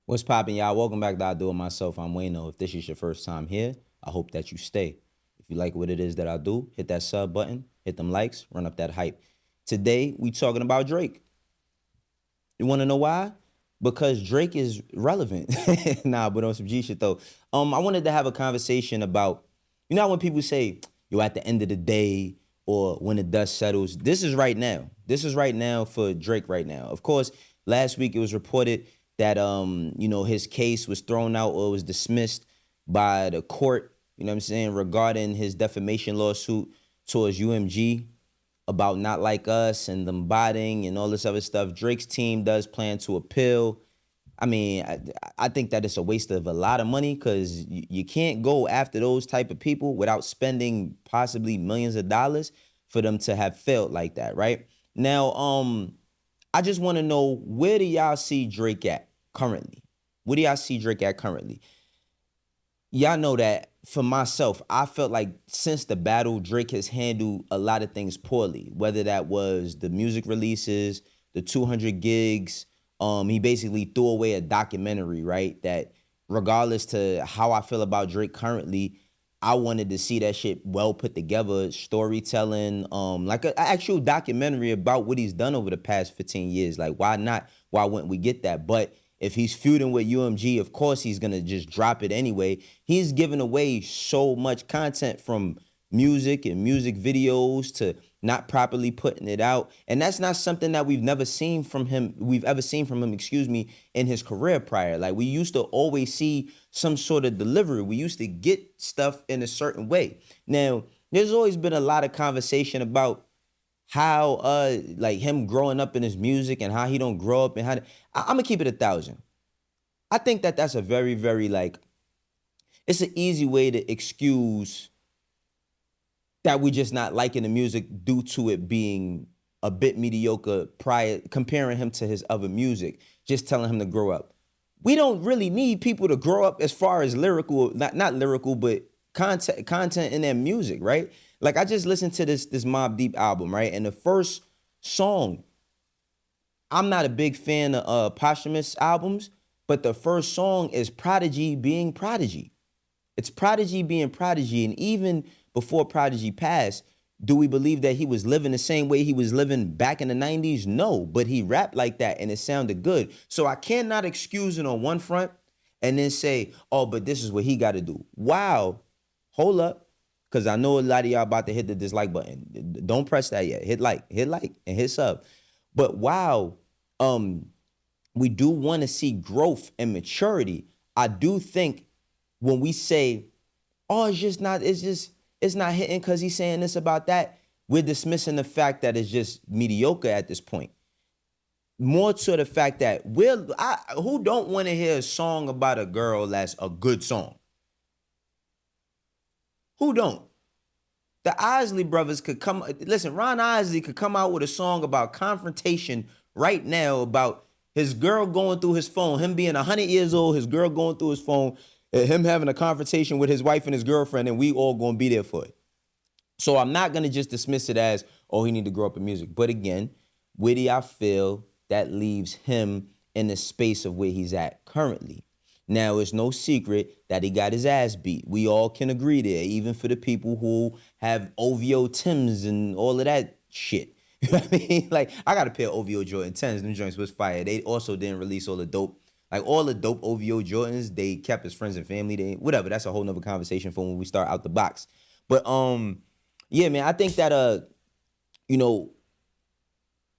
What's poppin', y'all? Welcome back to I Do It Myself. I'm Wayno. If this is your first time here, I hope that you stay. If you like what it is that I do, hit that sub button, hit them likes, run up that hype. Today, we talking about Drake. You want to know why? Because Drake is relevant. Nah, but on some G shit though. I wanted to have a conversation about, you know how when people say, yo, at the end of the day, or when the dust settles, this is right now. This is right now for Drake right now. Of course, last week it was reported that his case was thrown out or was dismissed by the court, you know what I'm saying, regarding his defamation lawsuit towards UMG about Not Like Us and them botting and all this other stuff. Drake's team does plan to appeal. I mean, I think that it's a waste of a lot of money because you can't go after those type of people without spending possibly millions of dollars for them to have failed like that, right? Now, I just want to know, where do y'all see Drake at currently? Where do y'all see Drake at currently? Y'all know that for myself, I felt like since the battle, Drake has handled a lot of things poorly, whether that was the music releases, the 200 gigs. He basically threw away a documentary, right? That regardless to how I feel about Drake currently, I wanted to see that shit well put together, storytelling, like an actual documentary about what he's done over the past 15 years. Like, why not? Why wouldn't we get that? But if he's feuding with UMG, of course he's gonna just drop it anyway. He's giving away so much content, from music and music videos to not properly putting it out. And that's not something that we've ever seen from him, in his career prior. Like, we used to always see some sort of delivery. We used to get stuff in a certain way. Now, there's always been a lot of conversation about how like him growing up in his music and how he don't grow up, and how I'm gonna keep it 1,000. I think that that's a very, very, like, it's an easy way to excuse that we just not liking the music due to it being a bit mediocre prior, comparing him to his other music, just telling him to grow up. We don't really need people to grow up as far as lyrical, not lyrical, but content in their music, right? Like, I just listened to this Mobb Deep album, right? And the first song, I'm not a big fan of posthumous albums, but the first song is Prodigy being Prodigy. It's Prodigy being Prodigy. And even before Prodigy passed, do we believe that he was living the same way he was living back in the 90s? No, but he rapped like that and it sounded good. So I cannot excuse it on one front and then say, oh, but this is what he got to do. Wow, hold up. Because I know a lot of y'all about to hit the dislike button. Don't press that yet. Hit like, and hit sub. But wow, we do want to see growth and maturity. I do think when we say, oh, it's not hitting because he's saying this about that, we're dismissing the fact that it's just mediocre at this point. More to the fact that who don't want to hear a song about a girl that's a good song? Who don't? The Isley brothers could come, listen, Ron Isley could come out with a song about confrontation right now, about his girl going through his phone, him being 100 years old, his girl going through his phone, and him having a confrontation with his wife and his girlfriend, and we all gonna be there for it. So I'm not gonna just dismiss it as, oh, he need to grow up in music. But again, where do y'all feel that leaves him in the space of where he's at currently? Now, it's no secret that he got his ass beat. We all can agree there, even for the people who have OVO Tims and all of that shit. You know what I mean? Like, I got a pair of OVO Jordan 10s. Them joints was fire. They also didn't release all the dope. Like, all the dope OVO Jordans, they kept as friends and family. Whatever, that's a whole nother conversation for when we start out the box. But, yeah, man, I think that,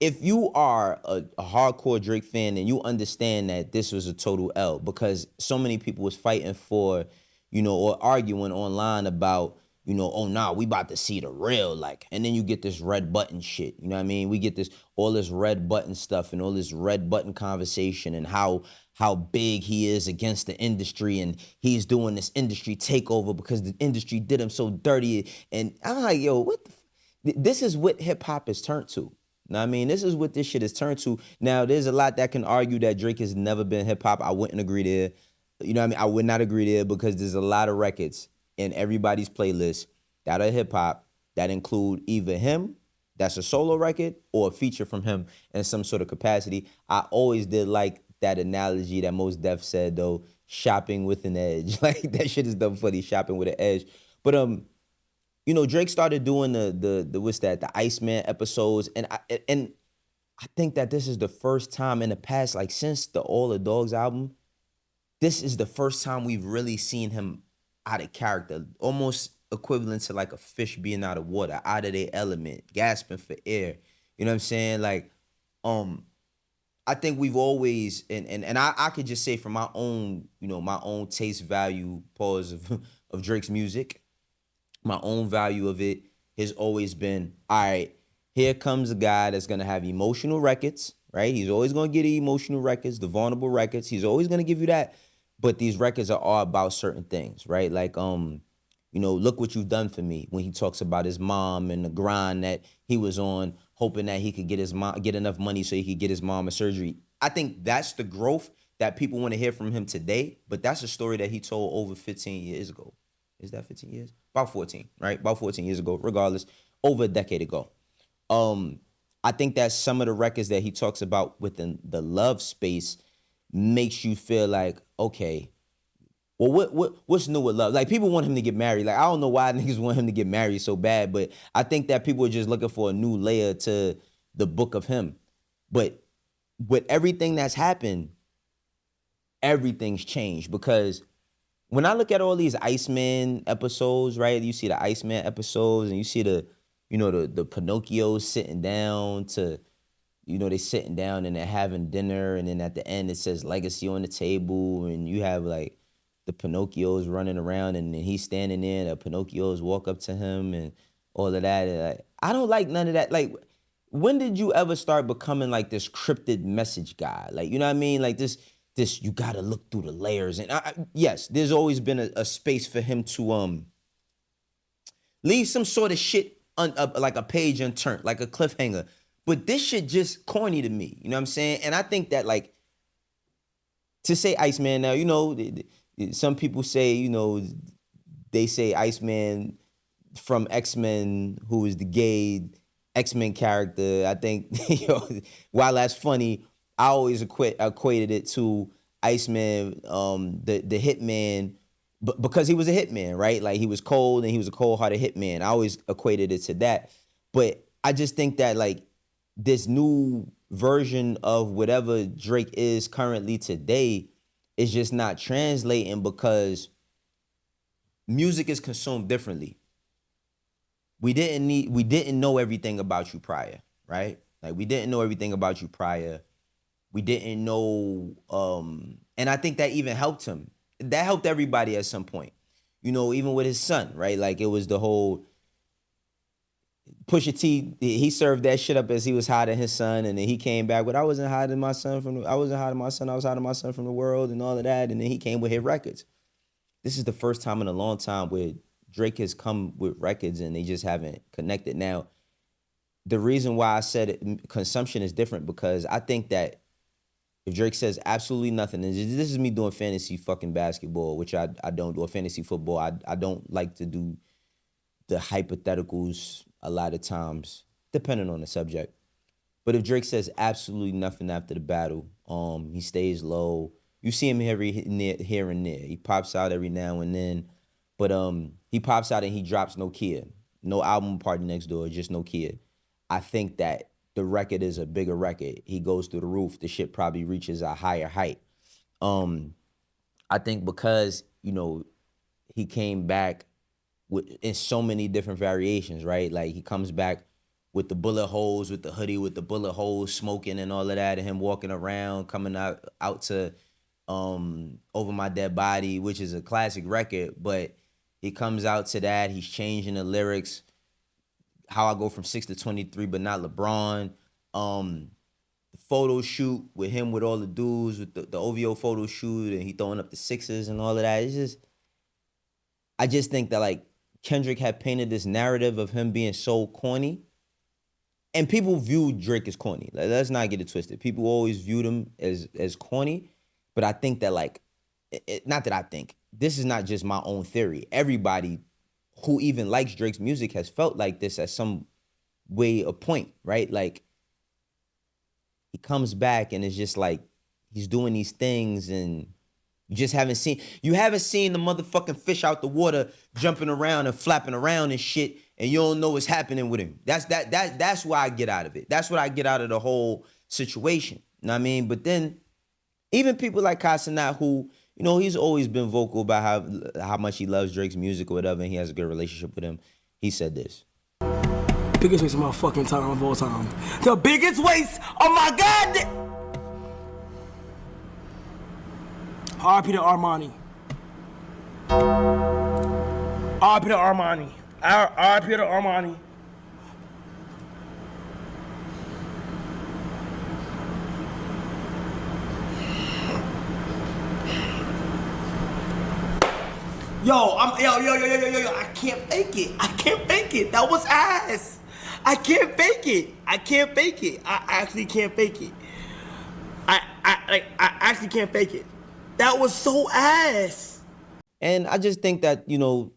if you are a hardcore Drake fan, and you understand that this was a total L, because so many people was fighting for, or arguing online about, oh, nah, we about to see the real, like, and then you get this red button shit, you know what I mean? We get all this red button stuff and all this red button conversation, and how big he is against the industry, and he's doing this industry takeover because the industry did him so dirty. And I'm like, yo, what this is what hip hop has turned to. Now, I mean, this is what this shit has turned to. Now, there's a lot that can argue that Drake has never been hip-hop. I wouldn't agree there. You know what I mean? I would not agree there, because there's a lot of records in everybody's playlist that are hip-hop that include either him, that's a solo record, or a feature from him in some sort of capacity. I always did like that analogy that Mos Def said though, shopping with an edge. Like that shit is dumb funny, shopping with an edge. But you know, Drake started doing the what's that, the Iceman episodes, and I think that this is the first time in the past, like since the All the Dogs album, this is the first time we've really seen him out of character, almost equivalent to like a fish being out of water, out of their element, gasping for air. You know what I'm saying? Like, I think we've always, and I could just say from my own, you know, my own taste value, pause of Drake's music, my own value of it has always been, all right, here comes a guy that's gonna have emotional records, right? He's always gonna get the emotional records, the vulnerable records. He's always gonna give you that. But these records are all about certain things, right? Like, you know, look what you've done for me, when he talks about his mom and the grind that he was on, hoping that he could get his mom, get enough money so he could get his mom a surgery. I think that's the growth that people want to hear from him today. But that's a story that he told over 15 years ago. Is that 15 years? About 14, right? About 14 years ago, regardless, over a decade ago. I think that some of the records that he talks about within the love space makes you feel like, okay, well, what's new with love? Like, people want him to get married. Like, I don't know why niggas want him to get married so bad, but I think that people are just looking for a new layer to the book of him. But with everything that's happened, everything's changed. Because when I look at all these Iceman episodes, right? You see the Iceman episodes and you see the, you know, the Pinocchios sitting down to, you know, they sitting down and they're having dinner, and then at the end it says legacy on the table, and you have like the Pinocchios running around, and then he's standing there, and the Pinocchios walk up to him and all of that. And like, I don't like none of that. Like, when did you ever start becoming like this cryptid message guy? Like, you know what I mean? Like this you gotta look through the layers. And yes, there's always been a space for him to leave some sort of shit like a page unturned, like a cliffhanger. But this shit just corny to me. You know what I'm saying? And I think that, like, to say Iceman now, you know, some people say, you know, they say Iceman from X-Men, who is the gay X-Men character. I think, you know, while that's funny, I always equated it to Iceman, the hitman, because he was a hitman, right? Like, he was cold and he was a cold-hearted hitman. I always equated it to that. But I just think that, like, this new version of whatever Drake is currently today is just not translating, because music is consumed differently. We didn't know everything about you prior, right? Like, we didn't know everything about you prior. We didn't know, and I think that even helped him. That helped everybody at some point. You know, even with his son, right? Like, it was the whole Pusha T, he served that shit up as he was hiding his son, and then he came back with, I wasn't hiding my son, I was hiding my son from the world and all of that, and then he came with hit records. This is the first time in a long time where Drake has come with records and they just haven't connected. Now, the reason why I said consumption is different, because I think that if Drake says absolutely nothing, and this is me doing fantasy fucking basketball, which I don't do, a fantasy football, I don't like to do the hypotheticals a lot of times, depending on the subject. But if Drake says absolutely nothing after the battle, he stays low. You see him here and there. He pops out every now and then, but he pops out and he drops no kid, no album Party Next Door, just no kid. I think that the record is a bigger record. He goes through the roof. The shit probably reaches a higher height. I think because, you know, he came back in so many different variations, right? Like, he comes back with the bullet holes, with the hoodie, with the bullet holes, smoking and all of that, and him walking around, coming out to Over My Dead Body, which is a classic record, but he comes out to that. He's changing the lyrics. How I go from 6 to 23, but not LeBron. The photo shoot with him with all the dudes, with the OVO photo shoot, and he throwing up the sixes and all of that. It's just, I just think that, like, Kendrick had painted this narrative of him being so corny, and people view Drake as corny. Like, let's not get it twisted. People always viewed him as corny, but I think that, like, not that I think, this is not just my own theory. Everybody who even likes Drake's music has felt like this at some way or point, right? Like, he comes back and it's just like he's doing these things and you haven't seen the motherfucking fish out the water jumping around and flapping around and shit, and you don't know what's happening with him. That's what I get out of it. That's what I get out of the whole situation. You know what I mean? But then even people like Casanat, who, you know, he's always been vocal about how much he loves Drake's music or whatever, and he has a good relationship with him. He said this. Biggest waste of my fucking time of all time. The biggest waste of my god. R.I.P. to Armani. R.I.P. to Armani. R.I.P. to Armani. Yo, I can't fake it. I can't fake it. That was ass. I can't fake it. I can't fake it. I actually can't fake it. I actually can't fake it. That was so ass. And I just think that, you know,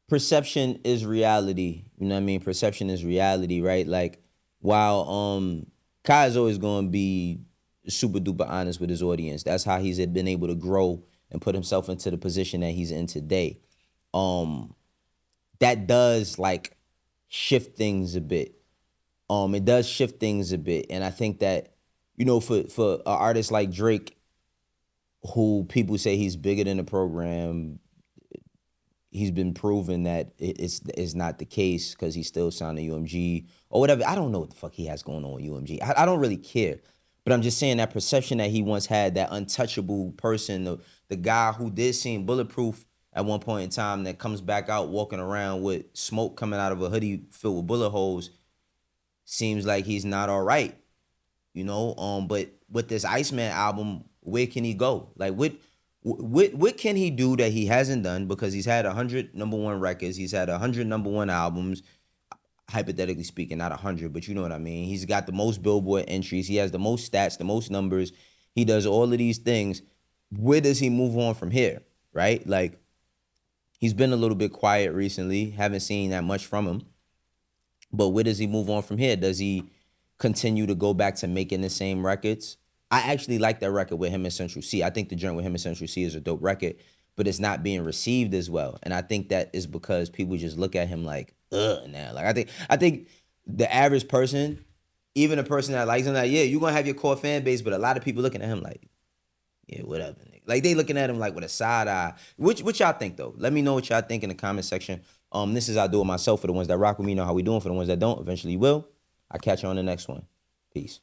perception is reality. You know what I mean? Perception is reality, right? Like, while Kai is always going to be super duper honest with his audience. That's how he's been able to grow and put himself into the position that he's in today. That does, like, shift things a bit. It does shift things a bit. And I think that, you know, for an artist like Drake, who people say he's bigger than the program, he's been proven that it's not the case because he's still signed to UMG or whatever. I don't know what the fuck he has going on with UMG. I don't really care. But I'm just saying that perception that he once had, that untouchable person, the guy who did seem bulletproof at one point in time, that comes back out walking around with smoke coming out of a hoodie filled with bullet holes, seems like he's not all right, you know? But with this Iceman album, where can he go? Like, what can he do that he hasn't done? Because he's had 100 #1 records. He's had 100 #1 albums, hypothetically speaking, not 100, but you know what I mean. He's got the most Billboard entries. He has the most stats, the most numbers. He does all of these things. Where does he move on from here, right? Like, he's been a little bit quiet recently. Haven't seen that much from him. But where does he move on from here? Does he continue to go back to making the same records? I actually like that record with him and Central C. I think the joint with him and Central C is a dope record, but it's not being received as well. And I think that is because people just look at him like, ugh, now. Like, I think the average person, even a person that likes him, like, yeah, you're gonna have your core fan base, but a lot of people looking at him like, yeah, whatever, nigga. Like, they looking at him like with a side eye. What y'all think though? Let me know what y'all think in the comment section. This is I Do It Myself. For the ones that rock with me, know how we doing. For the ones that don't, eventually will. I'll catch you on the next one. Peace.